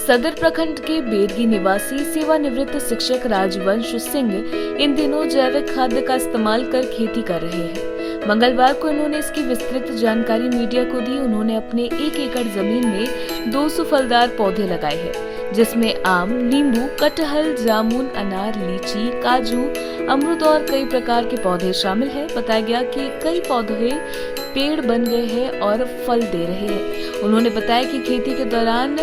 सदर प्रखंड के बेरगी निवासी सेवानिवृत्त शिक्षक राजवंश सिंह इन दिनों जैविक खाद्य का इस्तेमाल कर खेती कर रहे हैं। मंगलवार को उन्होंने इसकी विस्तृत जानकारी मीडिया को दी। उन्होंने अपने 1 एकड़ जमीन में 200 फलदार पौधे लगाए हैं, जिसमें आम, नींबू, कटहल, जामुन, अनार, लीची, काजू, अमरूद और कई प्रकार के पौधे शामिल हैं। बताया गया कि कई पौधे पेड़ बन गए हैं और फल दे रहे हैं। उन्होंने बताया कि खेती के दौरान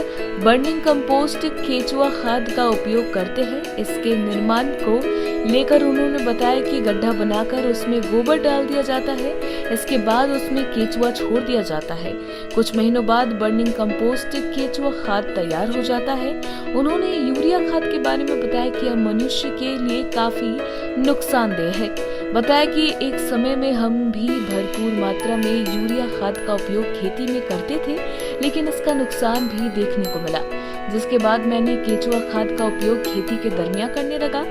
बर्निंग कंपोस्ट केचुआ खाद का उपयोग करते हैं। इसके निर्माण को लेकर उन्होंने बताया कि गड्ढा बनाकर उसमें गोबर डाल दिया जाता है। इसके बाद उसमें केचुआ छोड़ दिया जाता है। कुछ महीनों बाद बर्निंग कंपोस्ट केचुआ खाद तैयार हो जाता है। उन्होंने यूरिया खाद के बारे में बताया कि यह मनुष्य के लिए काफी नुकसानदेह है। बताया कि एक समय में हम भी भरपूर मात्रा में यूरिया खाद का उपयोग खेती में करते थे, लेकिन इसका नुकसान भी देखने को मिला, जिसके बाद मैंने केचुआ खाद का उपयोग खेती के दरमियान करने लगा।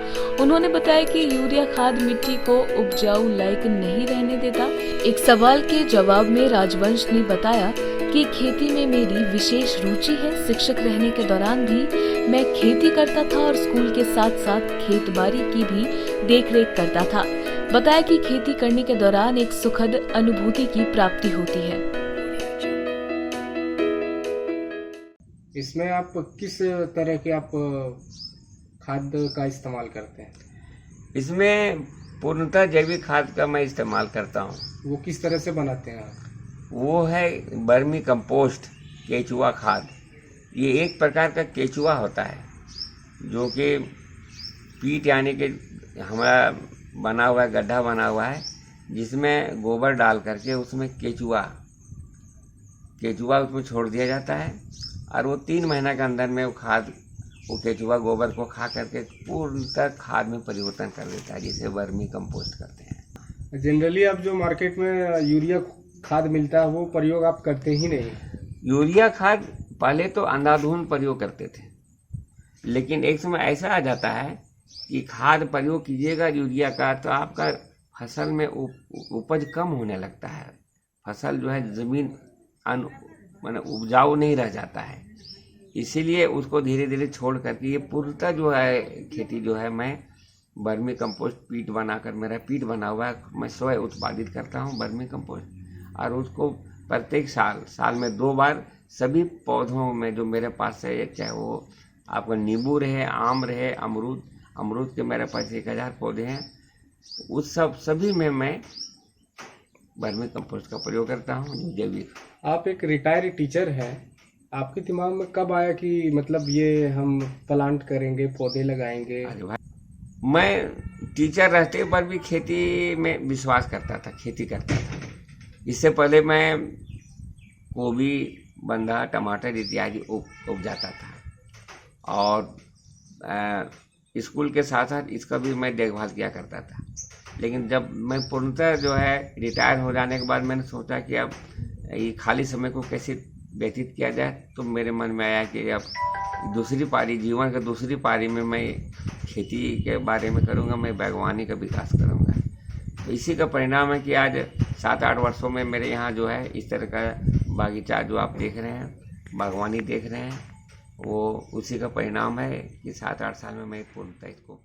उन्होंने बताया कि यूरिया खाद मिट्टी को उपजाऊ लायक नहीं रहने देता। एक सवाल के जवाब में राजवंश ने बताया कि खेती में मेरी विशेष रुचि है। शिक्षक रहने के दौरान भी मैं खेती करता था और स्कूल के साथ साथ खेतबाड़ी की भी देखरेख करता था। बताया कि खेती करने के दौरान एक सुखद अनुभूति की प्राप्ति होती है। इसमें आप किस तरह के आप खाद का इस्तेमाल करते हैं? इसमें पूर्णतः जैविक खाद का मैं इस्तेमाल करता हूँ। वो किस तरह से बनाते हैं आप? वो है बर्मी कंपोस्ट केचुआ खाद। ये एक प्रकार का केचुआ होता है जो कि पीट यानी कि हमारा बना हुआ है, गड्ढा बना हुआ है, जिसमें गोबर डाल करके उसमें केचुआ उसमें छोड़ दिया जाता है और वो 3 महीना के अंदर में वो केचुआ गोबर को खा करके पूर्णतः खाद में परिवर्तन कर देता है, जिसे वर्मी कंपोस्ट करते हैं। जनरली आप जो मार्केट में यूरिया खाद मिलता है वो प्रयोग आप करते ही नहीं? यूरिया खाद पहले तो अंधाधुंध प्रयोग करते थे, लेकिन एक समय ऐसा आ जाता है कि खाद प्रयोग कीजिएगा यूरिया का तो आपका फसल में उपज कम होने लगता है। फसल जो है जमीन माने उपजाऊ नहीं रह जाता है। इसीलिए उसको धीरे धीरे छोड़ करके ये पूर्णतः जो है खेती जो है मैं बर्मी कंपोस्ट पीट बनाकर, मेरा पीट बना हुआ है, मैं स्वयं उत्पादित करता हूँ बर्मी कंपोस्ट, और उसको प्रत्येक साल में 2 बार सभी पौधों में जो मेरे पास है, चाहे वो आपका नींबू रहे, आम रहे, अमरूद के मेरे पास 1000 पौधे हैं, उस सभी में मैं बर्मी कंपोस्ट का प्रयोग करता हूँ जैविक। आप एक रिटायर्ड टीचर हैं, आपके दिमाग में कब आया कि मतलब ये हम प्लांट करेंगे, पौधे लगाएंगे? अरे भाई, मैं टीचर रहते पर भी खेती में विश्वास करता था, खेती करता था। इससे पहले मैं गोभी, बंधा, टमाटर इत्यादि उपजाता था और स्कूल के साथ साथ इसका भी मैं देखभाल किया करता था। लेकिन जब मैं पूर्णतः जो है रिटायर हो जाने के बाद मैंने सोचा कि अब ये खाली समय को कैसे व्यतीत किया जाए, तो मेरे मन में आया कि अब जीवन का दूसरी पारी में मैं खेती के बारे में करूँगा, मैं बागवानी का विकास करूँगा। तो इसी का परिणाम है कि आज 7-8 वर्षों में मेरे यहाँ जो है इस तरह का बागीचा जो आप देख रहे हैं, बागवानी देख रहे हैं, वो उसी का परिणाम है कि 7-8 साल में मैं पूर्णतः इसको